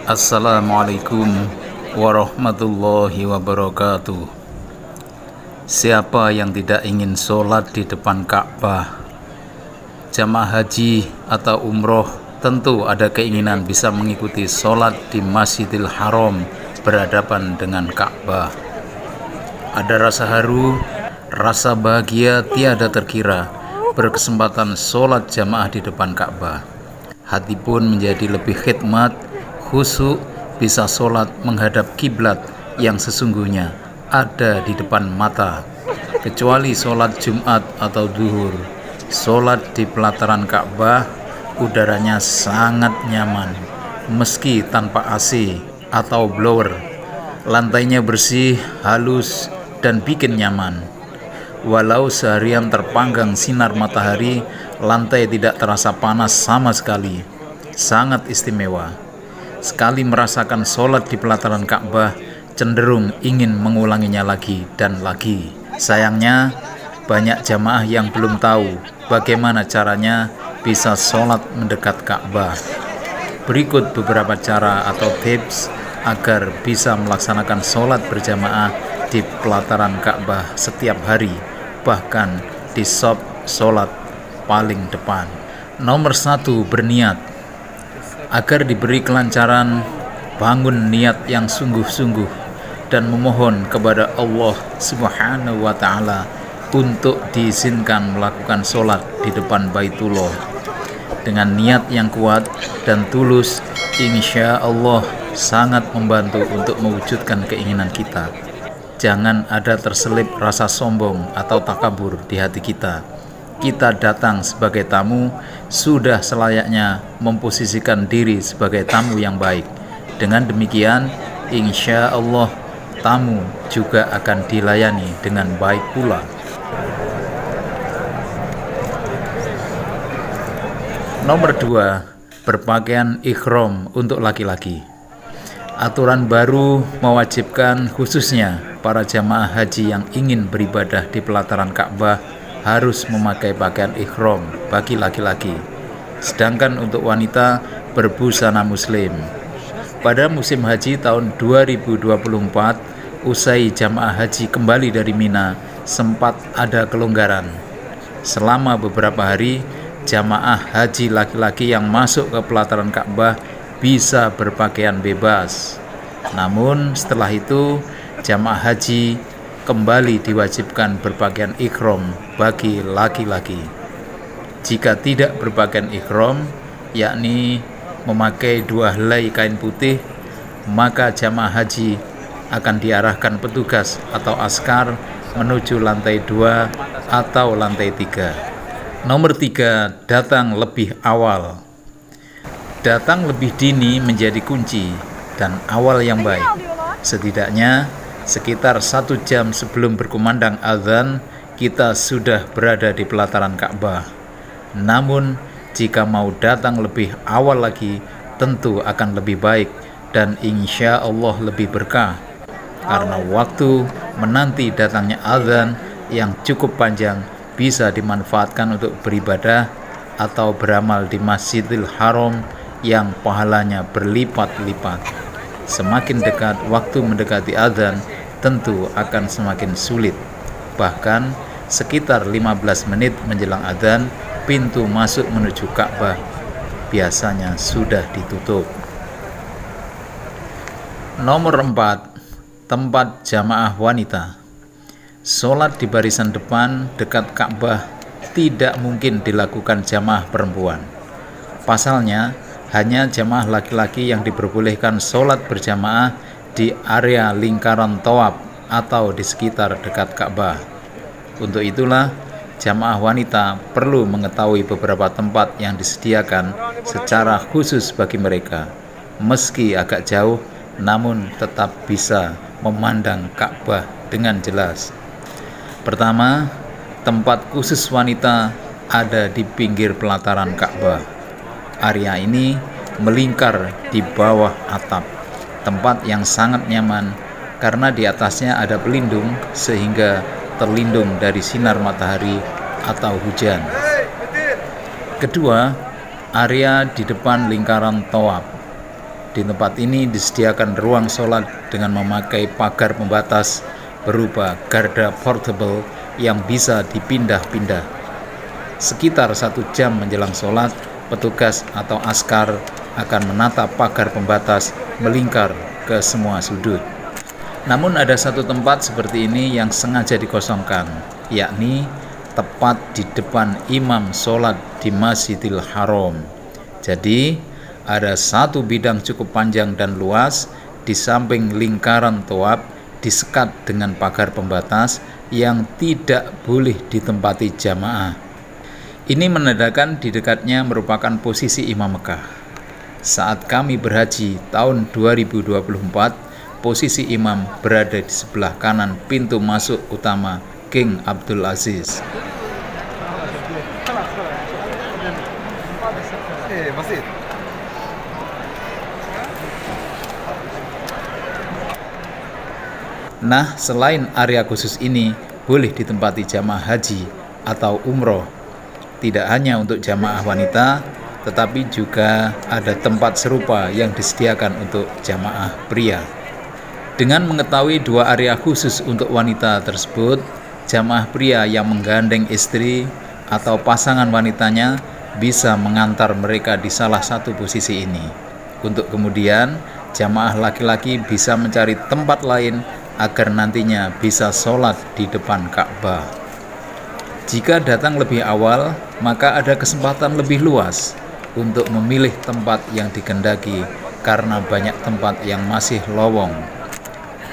Assalamualaikum warahmatullahi wabarakatuh. Siapa yang tidak ingin sholat di depan Ka'bah? Jamaah haji atau umroh tentu ada keinginan bisa mengikuti sholat di Masjidil Haram berhadapan dengan Ka'bah. Ada rasa haru, rasa bahagia tiada terkira berkesempatan sholat jamaah di depan Ka'bah. Hati pun menjadi lebih khidmat, khusyuk, bisa sholat menghadap kiblat yang sesungguhnya ada di depan mata. Kecuali sholat Jumat atau duhur, sholat di pelataran Ka'bah udaranya sangat nyaman, meski tanpa AC atau blower. Lantainya bersih, halus, dan bikin nyaman. Walau seharian terpanggang sinar matahari, lantai tidak terasa panas sama sekali. Sangat istimewa. Sekali merasakan sholat di pelataran Ka'bah, cenderung ingin mengulanginya lagi dan lagi. Sayangnya, banyak jamaah yang belum tahu bagaimana caranya bisa sholat mendekat Ka'bah. Berikut beberapa cara atau tips agar bisa melaksanakan sholat berjamaah di pelataran Ka'bah setiap hari, bahkan di shop sholat paling depan. Nomor 1, berniat. Agar diberi kelancaran, bangun niat yang sungguh-sungguh dan memohon kepada Allah Subhanahu wa Ta'ala untuk diizinkan melakukan sholat di depan Baitullah. Dengan niat yang kuat dan tulus, insya Allah sangat membantu untuk mewujudkan keinginan kita. Jangan ada terselip rasa sombong atau takabur di hati kita. Kita datang sebagai tamu, sudah selayaknya memposisikan diri sebagai tamu yang baik. Dengan demikian, insya Allah tamu juga akan dilayani dengan baik pula. Nomor 2, berpakaian ihram untuk laki-laki. Aturan baru mewajibkan khususnya para jamaah haji yang ingin beribadah di pelataran Ka'bah harus memakai pakaian ihram bagi laki-laki, sedangkan untuk wanita berbusana muslim. Pada musim haji tahun 2024, usai jamaah haji kembali dari Mina, sempat ada kelonggaran. Selama beberapa hari, jamaah haji laki-laki yang masuk ke pelataran Ka'bah bisa berpakaian bebas. Namun setelah itu, jamaah haji kembali diwajibkan berpakaian ihram bagi laki-laki. Jika tidak berpakaian ihram, yakni memakai 2 helai kain putih, maka jamaah haji akan diarahkan petugas atau askar menuju lantai 2 atau lantai 3. Nomor 3, datang lebih awal. Datang lebih dini menjadi kunci dan awal yang baik. Setidaknya sekitar 1 jam sebelum berkumandang azan, kita sudah berada di pelataran Ka'bah. Namun, jika mau datang lebih awal lagi, tentu akan lebih baik dan insya Allah lebih berkah. Karena waktu menanti datangnya azan yang cukup panjang bisa dimanfaatkan untuk beribadah atau beramal di Masjidil Haram yang pahalanya berlipat-lipat. Semakin dekat waktu mendekati azan, tentu akan semakin sulit. Bahkan sekitar 15 menit menjelang azan, pintu masuk menuju Ka'bah biasanya sudah ditutup. Nomor 4, tempat jamaah wanita. Sholat di barisan depan dekat Ka'bah tidak mungkin dilakukan jamaah perempuan. Pasalnya, hanya jamaah laki-laki yang diperbolehkan sholat berjamaah di area lingkaran tawaf atau di sekitar dekat Ka'bah. Untuk itulah, jamaah wanita perlu mengetahui beberapa tempat yang disediakan secara khusus bagi mereka. Meski agak jauh, namun tetap bisa memandang Ka'bah dengan jelas. Pertama, tempat khusus wanita ada di pinggir pelataran Ka'bah. Area ini melingkar di bawah atap, tempat yang sangat nyaman karena di atasnya ada pelindung sehingga terlindung dari sinar matahari atau hujan. Kedua, area di depan lingkaran tawaf. Di tempat ini disediakan ruang sholat dengan memakai pagar pembatas berupa garda portable yang bisa dipindah-pindah. Sekitar 1 jam menjelang sholat, petugas atau askar akan menata pagar pembatas melingkar ke semua sudut. Namun ada satu tempat seperti ini yang sengaja dikosongkan, yakni tepat di depan imam sholat di Masjidil Haram. Jadi ada satu bidang cukup panjang dan luas di samping lingkaran toab disekat dengan pagar pembatas yang tidak boleh ditempati jamaah. Ini menandakan di dekatnya merupakan posisi Imam Mekah. Saat kami berhaji tahun 2024, posisi imam berada di sebelah kanan pintu masuk utama King Abdul Aziz. Nah, selain area khusus ini boleh ditempati jamaah haji atau umroh. Tidak hanya untuk jamaah wanita, tetapi juga ada tempat serupa yang disediakan untuk jamaah pria. Dengan mengetahui 2 area khusus untuk wanita tersebut, jamaah pria yang menggandeng istri atau pasangan wanitanya bisa mengantar mereka di salah satu posisi ini. Untuk kemudian, jamaah laki-laki bisa mencari tempat lain agar nantinya bisa sholat di depan Ka'bah. Jika datang lebih awal, maka ada kesempatan lebih luas untuk memilih tempat yang dikehendaki karena banyak tempat yang masih lowong.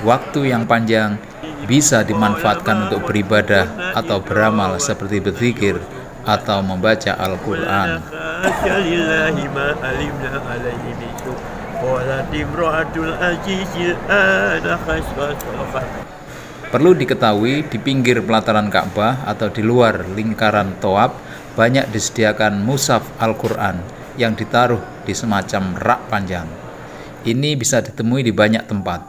Waktu yang panjang bisa dimanfaatkan untuk beribadah atau beramal seperti berzikir atau membaca Al-Quran. Perlu diketahui, di pinggir pelataran Ka'bah atau di luar lingkaran toab banyak disediakan mushaf Al-Quran yang ditaruh di semacam rak panjang. Ini bisa ditemui di banyak tempat.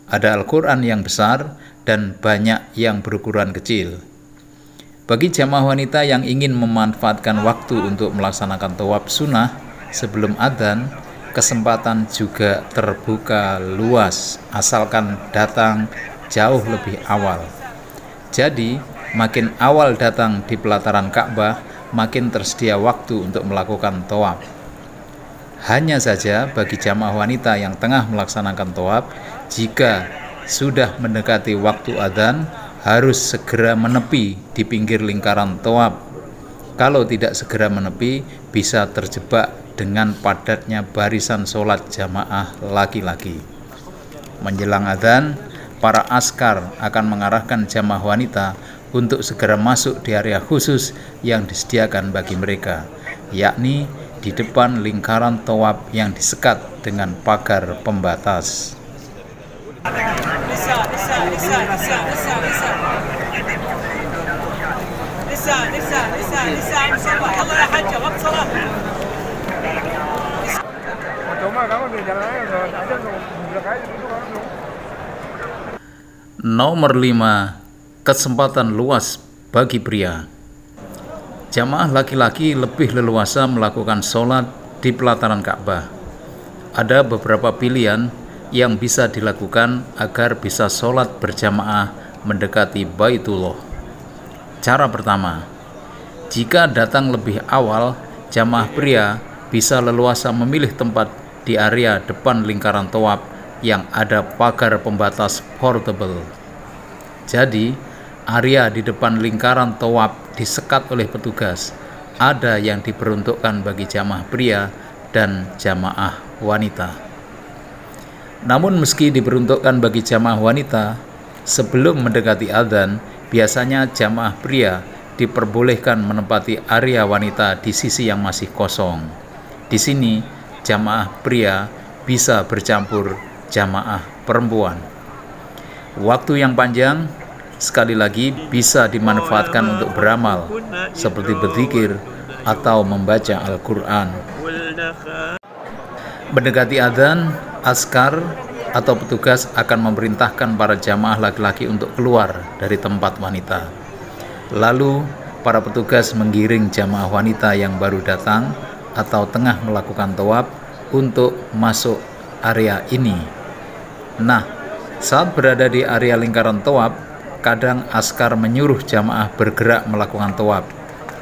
Ada Al-Quran yang besar dan banyak yang berukuran kecil. Bagi jamaah wanita yang ingin memanfaatkan waktu untuk melaksanakan tawaf sunnah sebelum adzan, kesempatan juga terbuka luas asalkan datang jauh lebih awal. Jadi, makin awal datang di pelataran Ka'bah, makin tersedia waktu untuk melakukan tawaf. Hanya saja bagi jamaah wanita yang tengah melaksanakan tawaf, jika sudah mendekati waktu adzan, harus segera menepi di pinggir lingkaran tawaf. Kalau tidak segera menepi, bisa terjebak dengan padatnya barisan sholat jamaah laki-laki. Menjelang adzan, para askar akan mengarahkan jamaah wanita untuk segera masuk di area khusus yang disediakan bagi mereka, yakni di depan lingkaran tawaf yang disekat dengan pagar pembatas. Nomor 5, kesempatan luas bagi pria. Jamaah laki-laki lebih leluasa melakukan sholat di pelataran Ka'bah. Ada beberapa pilihan yang bisa dilakukan agar bisa sholat berjamaah mendekati Baitullah. Cara pertama, jika datang lebih awal, jamaah pria bisa leluasa memilih tempat di area depan lingkaran tawaf yang ada pagar pembatas portable. Jadi, area di depan lingkaran tawaf disekat oleh petugas. Ada yang diperuntukkan bagi jamaah pria dan jamaah wanita. Namun meski diperuntukkan bagi jamaah wanita, sebelum mendekati adzan, biasanya jamaah pria diperbolehkan menempati area wanita di sisi yang masih kosong. Di sini, jamaah pria bisa bercampur jamaah perempuan. Waktu yang panjang, sekali lagi, bisa dimanfaatkan untuk beramal, seperti berzikir atau membaca Al-Quran. Mendekati adzan, askar atau petugas akan memerintahkan para jamaah laki-laki untuk keluar dari tempat wanita. Lalu, para petugas menggiring jamaah wanita yang baru datang atau tengah melakukan tawaf untuk masuk area ini. Nah, saat berada di area lingkaran tawaf, kadang askar menyuruh jamaah bergerak melakukan tawaf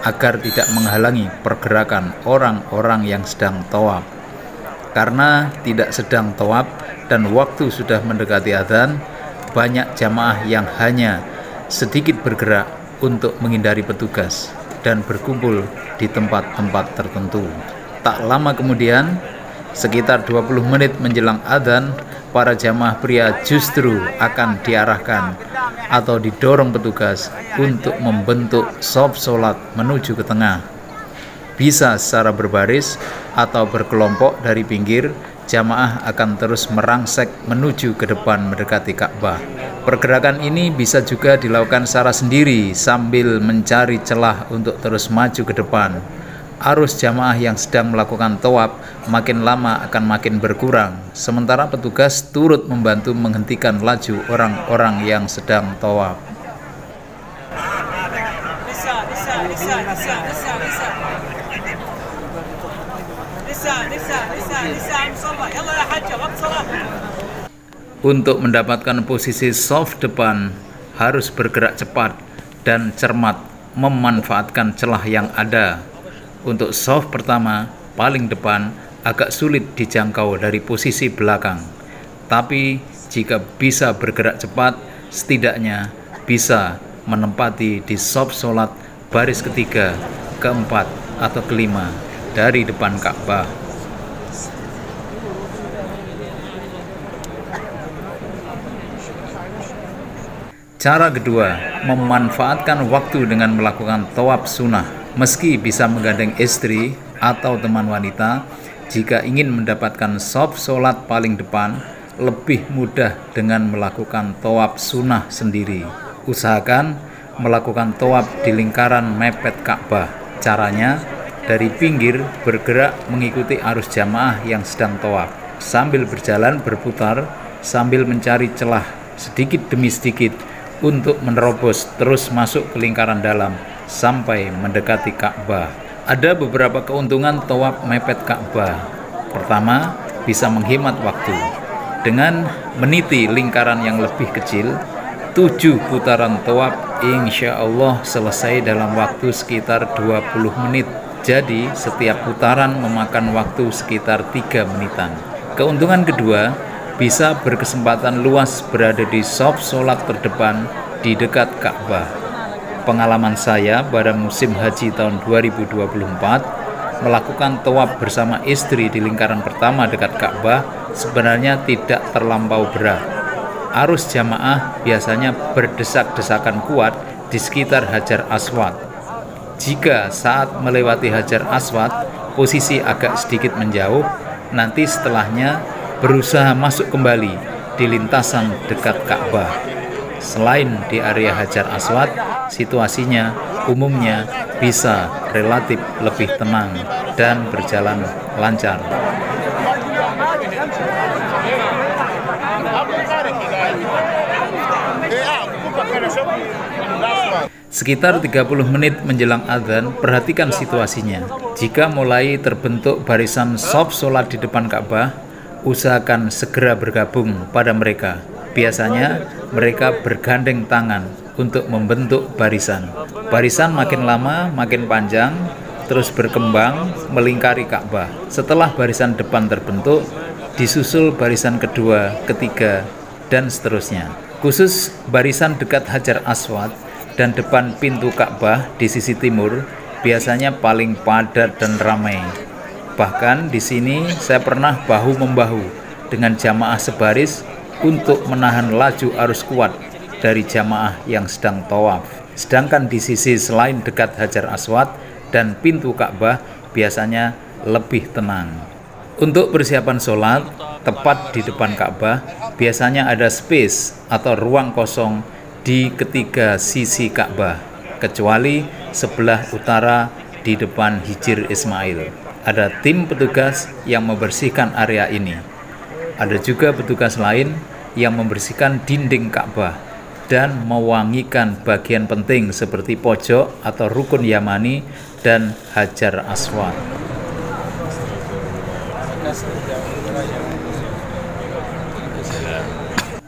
agar tidak menghalangi pergerakan orang-orang yang sedang tawaf. Karena tidak sedang tawaf dan waktu sudah mendekati adzan, banyak jamaah yang hanya sedikit bergerak untuk menghindari petugas dan berkumpul di tempat-tempat tertentu. Tak lama kemudian, sekitar 20 menit menjelang adzan, para jamaah pria justru akan diarahkan atau didorong petugas untuk membentuk shaf sholat menuju ke tengah. Bisa secara berbaris atau berkelompok dari pinggir, jamaah akan terus merangsek menuju ke depan mendekati Ka'bah. Pergerakan ini bisa juga dilakukan secara sendiri sambil mencari celah untuk terus maju ke depan. Arus jamaah yang sedang melakukan tawaf makin lama akan makin berkurang, sementara petugas turut membantu menghentikan laju orang-orang yang sedang tawaf. Untuk mendapatkan posisi shaf depan harus bergerak cepat dan cermat memanfaatkan celah yang ada. Untuk shaf pertama paling depan agak sulit dijangkau dari posisi belakang, tapi jika bisa bergerak cepat setidaknya bisa menempati di shaf sholat baris ketiga, keempat atau kelima dari depan Ka'bah. Cara kedua, memanfaatkan waktu dengan melakukan tawaf sunnah. Meski bisa menggandeng istri atau teman wanita, jika ingin mendapatkan shaf sholat paling depan, lebih mudah dengan melakukan tawaf sunnah sendiri. Usahakan melakukan tawaf di lingkaran mepet Ka'bah. Caranya, dari pinggir bergerak mengikuti arus jamaah yang sedang tawaf, sambil berjalan berputar, sambil mencari celah sedikit demi sedikit untuk menerobos terus masuk ke lingkaran dalam sampai mendekati Ka'bah. Ada beberapa keuntungan tawaf mepet Ka'bah. Pertama, bisa menghemat waktu. Dengan meniti lingkaran yang lebih kecil, 7 putaran tawaf insya Allah selesai dalam waktu sekitar 20 menit. Jadi, setiap putaran memakan waktu sekitar 3 menitan. Keuntungan kedua, bisa berkesempatan luas berada di shaf sholat terdepan di dekat Ka'bah. Pengalaman saya pada musim haji tahun 2024 melakukan tawaf bersama istri di lingkaran pertama dekat Ka'bah sebenarnya tidak terlampau berat. Arus jamaah biasanya berdesak-desakan kuat di sekitar Hajar Aswad. Jika saat melewati Hajar Aswad posisi agak sedikit menjauh, nanti setelahnya berusaha masuk kembali di lintasan dekat Ka'bah. Selain di area Hajar Aswad, situasinya umumnya bisa relatif lebih tenang dan berjalan lancar. Sekitar 30 menit menjelang adzan, perhatikan situasinya. Jika mulai terbentuk barisan shaf sholat di depan Ka'bah, usahakan segera bergabung pada mereka. Biasanya mereka bergandeng tangan untuk membentuk barisan. Barisan makin lama makin panjang, terus berkembang melingkari Ka'bah. Setelah barisan depan terbentuk, disusul barisan kedua, ketiga, dan seterusnya. Khusus barisan dekat Hajar Aswad dan depan pintu Ka'bah di sisi timur biasanya paling padat dan ramai. Bahkan di sini saya pernah bahu-membahu dengan jamaah sebaris untuk menahan laju arus kuat dari jamaah yang sedang tawaf. Sedangkan di sisi selain dekat Hajar Aswad dan pintu Ka'bah biasanya lebih tenang. Untuk persiapan sholat, tepat di depan Ka'bah biasanya ada space atau ruang kosong di ketiga sisi Ka'bah, kecuali sebelah utara di depan Hijr Ismail. Ada tim petugas yang membersihkan area ini. Ada juga petugas lain yang membersihkan dinding Ka'bah dan mewangikan bagian penting seperti pojok atau rukun Yamani dan Hajar Aswad.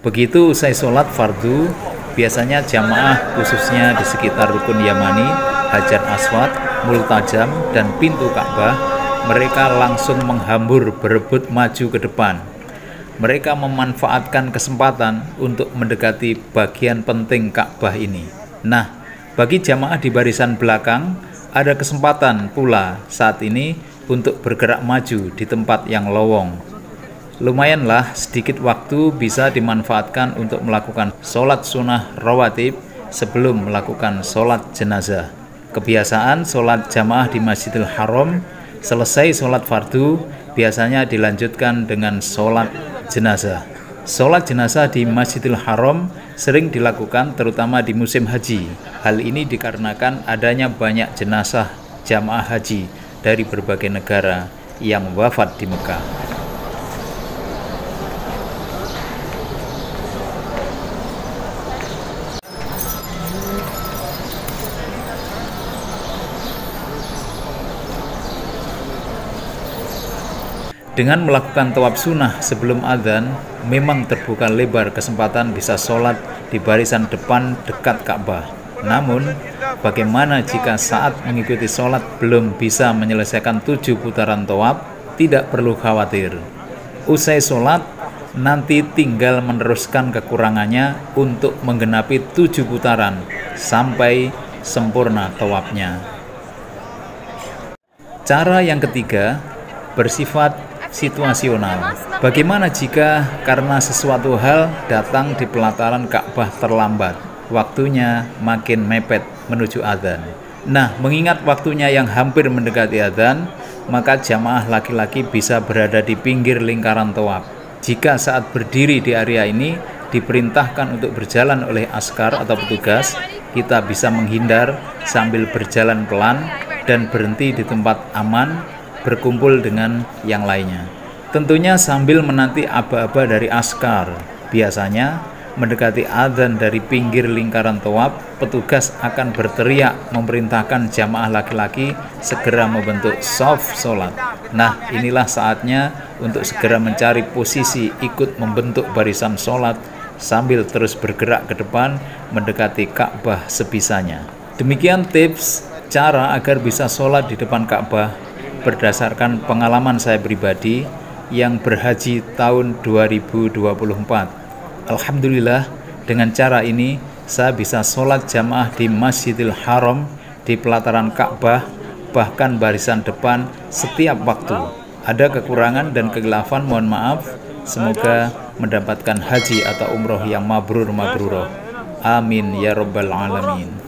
Begitu usai sholat fardu, biasanya jamaah khususnya di sekitar Rukun Yamani, Hajar Aswad, Multajam, dan pintu Ka'bah, mereka langsung menghambur berebut maju ke depan. Mereka memanfaatkan kesempatan untuk mendekati bagian penting Ka'bah ini. Nah, bagi jamaah di barisan belakang, ada kesempatan pula saat ini untuk bergerak maju di tempat yang lowong. Lumayanlah sedikit waktu bisa dimanfaatkan untuk melakukan sholat sunnah rawatib sebelum melakukan sholat jenazah. Kebiasaan sholat jamaah di Masjidil Haram, selesai sholat fardu, biasanya dilanjutkan dengan sholat jenazah. Sholat jenazah di Masjidil Haram sering dilakukan terutama di musim haji. Hal ini dikarenakan adanya banyak jenazah jamaah haji dari berbagai negara yang wafat di Mekah. Dengan melakukan tawaf sunnah sebelum adzan, memang terbuka lebar kesempatan bisa sholat di barisan depan dekat Ka'bah. Namun, bagaimana jika saat mengikuti sholat belum bisa menyelesaikan 7 putaran tawaf? Tidak perlu khawatir. Usai sholat, nanti tinggal meneruskan kekurangannya untuk menggenapi 7 putaran sampai sempurna tawafnya. Cara yang ketiga bersifat situasional. Bagaimana jika karena sesuatu hal datang di pelataran Ka'bah terlambat, waktunya makin mepet menuju adzan? Nah, mengingat waktunya yang hampir mendekati adzan, maka jamaah laki-laki bisa berada di pinggir lingkaran tawaf. Jika saat berdiri di area ini diperintahkan untuk berjalan oleh askar atau petugas, kita bisa menghindar sambil berjalan pelan dan berhenti di tempat aman, berkumpul dengan yang lainnya. Tentunya sambil menanti aba-aba dari askar. Biasanya mendekati adzan dari pinggir lingkaran tawaf, petugas akan berteriak memerintahkan jamaah laki-laki segera membentuk shaf sholat. Nah, inilah saatnya untuk segera mencari posisi ikut membentuk barisan sholat sambil terus bergerak ke depan mendekati Ka'bah sebisanya. Demikian tips cara agar bisa sholat di depan Ka'bah berdasarkan pengalaman saya pribadi yang berhaji tahun 2024. Alhamdulillah, dengan cara ini saya bisa sholat jamaah di Masjidil Haram, di pelataran Ka'bah, bahkan barisan depan setiap waktu. Ada kekurangan dan kekhilafan, mohon maaf. Semoga mendapatkan haji atau umroh yang mabrur-mabruroh. Amin ya rabbal alamin.